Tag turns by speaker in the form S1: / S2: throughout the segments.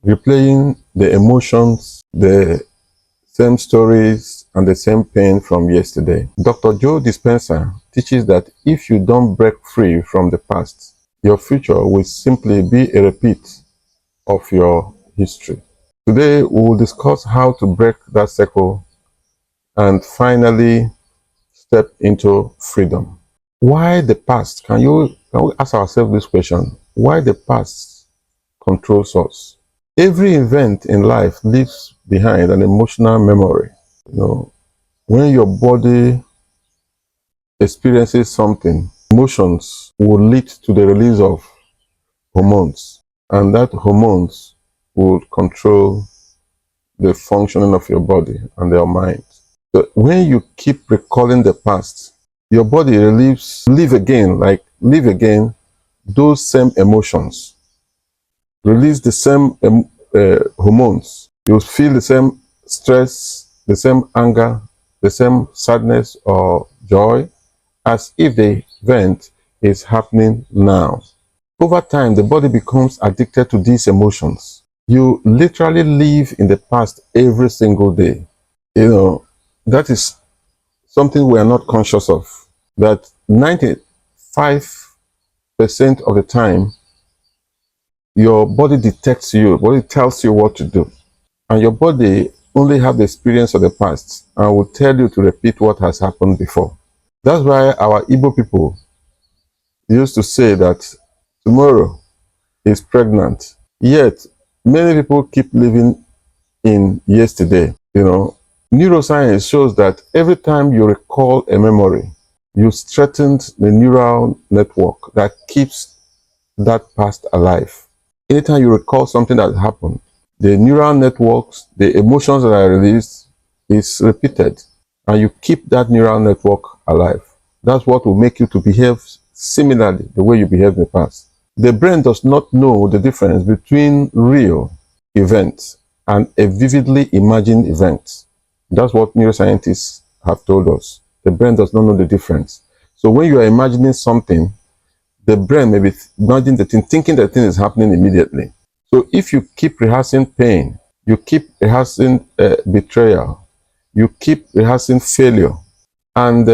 S1: replaying the emotions, the same stories, and the same pain from yesterday. Dr. Joe Dispenza teaches that if you don't break free from the past, your future will simply be a repeat of your history. Today, we will discuss how to break that cycle and finally step into freedom. Why the past? Can we ask ourselves this question? Why the past controls us? Every event in life leaves behind an emotional memory. When your body experiences something, emotions will lead to the release of hormones, and that hormones will control the functioning of your body and your mind. So when you keep recalling the past, your body live again those same emotions, release the same hormones. You feel the same stress, the same anger, the same sadness or joy, as if the event is happening now. Over time, the body becomes addicted to these emotions. You literally live in the past every single day. That is something we are not conscious of. That 95% of the time, your body detects you, your body tells you what to do. And your body only have the experience of the past and will tell you to repeat what has happened before. That's why our Igbo people used to say that tomorrow is pregnant. Yet, many people keep living in yesterday. Neuroscience shows that every time you recall a memory, you strengthened the neural network that keeps that past alive. Anytime you recall something that happened, the neural networks, the emotions that are released is repeated, and you keep that neural network alive. That's what will make you to behave similarly the way you behaved in the past. The brain does not know the difference between real events and a vividly imagined event. That's what neuroscientists have told us. The brain does not know the difference. So when you are imagining something, the brain may be thinking the thing is happening immediately. So if you keep rehearsing pain, you keep rehearsing betrayal, you keep rehearsing failure, and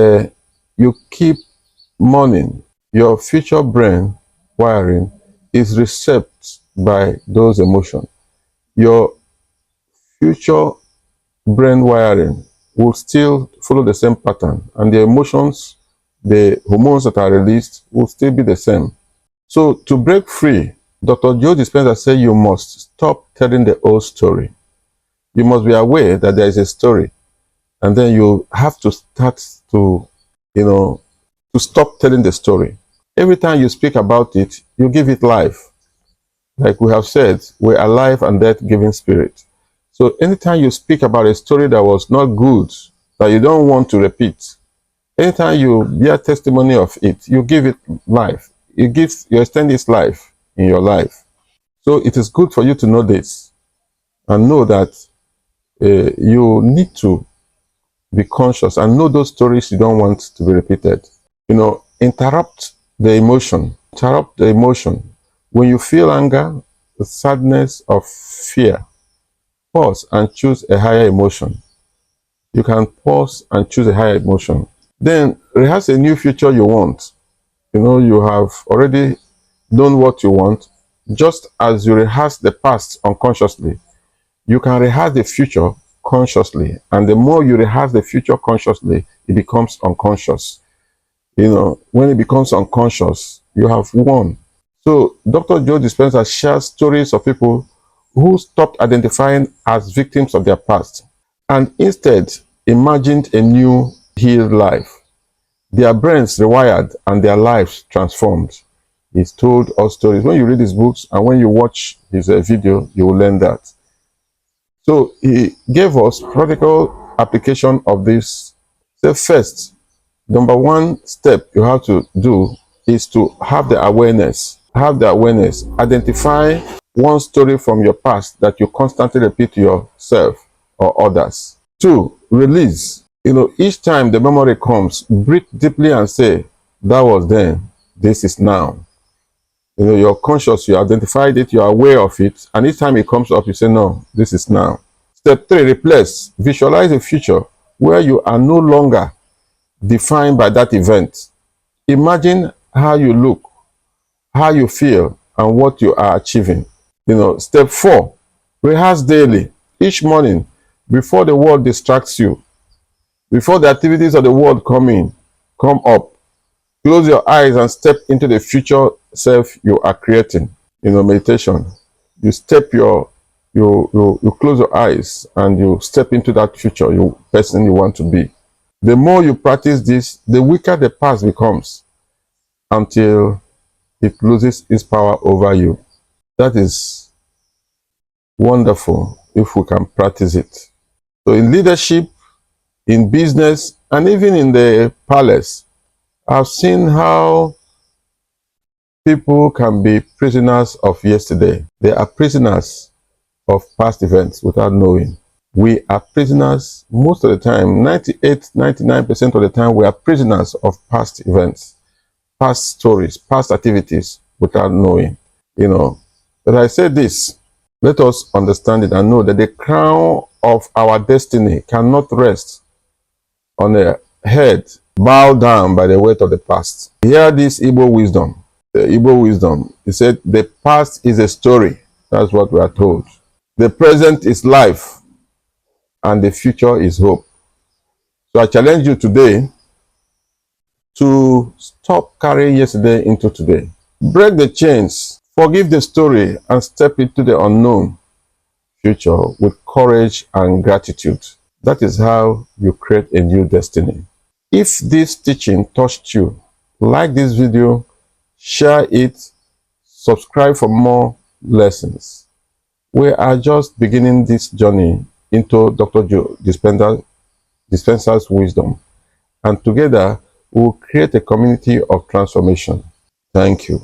S1: you keep mourning, your future brain wiring is reshaped by those emotions. Your future brain wiring will still follow the same pattern, and the emotions, the hormones that are released will still be the same. So to break free, Dr. Joe Dispenza said you must stop telling the old story. You must be aware that there is a story, and then you have to start to stop telling the story. Every time you speak about it, you give it life. Like we have said, we're a life and death-giving spirit. So anytime you speak about a story that was not good, that you don't want to repeat, anytime you bear testimony of it, you give it life. You extend its life in your life. So it is good for you to know this and know that you need to be conscious and know those stories you don't want to be repeated. Interrupt the emotion. Interrupt the emotion. When you feel anger, sadness, or fear, pause and choose a higher emotion. You can pause and choose a higher emotion. Then rehearse a new future you want. You have already done what you want. Just as you rehearse the past unconsciously, you can rehearse the future consciously. And the more you rehearse the future consciously, it becomes unconscious. When it becomes unconscious, you have won. So Dr. Joe Dispenza shares stories of people who stopped identifying as victims of their past and instead imagined a new healed life. Their brains rewired and their lives transformed. He's told us stories. When you read his books and when you watch his video, you will learn that. So he gave us practical application of this. So first, number one step you have to do is to have the awareness. Have the awareness. Identify one story from your past that you constantly repeat to yourself or others. Two, release. Each time the memory comes, breathe deeply and say, that was then, this is now. You know, you're conscious, you identified it, you're aware of it, and each time it comes up, you say, no, this is now. Step 3, replace. Visualize a future where you are no longer defined by that event. Imagine how you look, how you feel, and what you are achieving. You know, step 4, rehearse daily. Each morning, before the world distracts you, before the activities of the world come up, close your eyes and step into the future self you are creating. You know, meditation. You you close your eyes and you step into that future person you want to be. The more you practice this, the weaker the past becomes until it loses its power over you. That is wonderful if we can practice it. So in leadership, in business, and even in the palace, I've seen how people can be prisoners of yesterday. They are prisoners of past events without knowing. We are prisoners most of the time, 98, 99% of the time, we are prisoners of past events, past stories, past activities without knowing. You know, but I say this, let us understand it and know that the crown of our destiny cannot rest on a head bowed down by the weight of the past. Hear this Igbo wisdom. The Igbo wisdom. It said, the past is a story. That's what we are told. The present is life, and the future is hope. So I challenge you today to stop carrying yesterday into today. Break the chains, forgive the story, and step into the unknown future with courage and gratitude. That is how you create a new destiny. If this teaching touched you, like this video, share it, subscribe for more lessons. We are just beginning this journey into Dr. Joe Dispenza's wisdom, and together we will create a community of transformation. Thank you.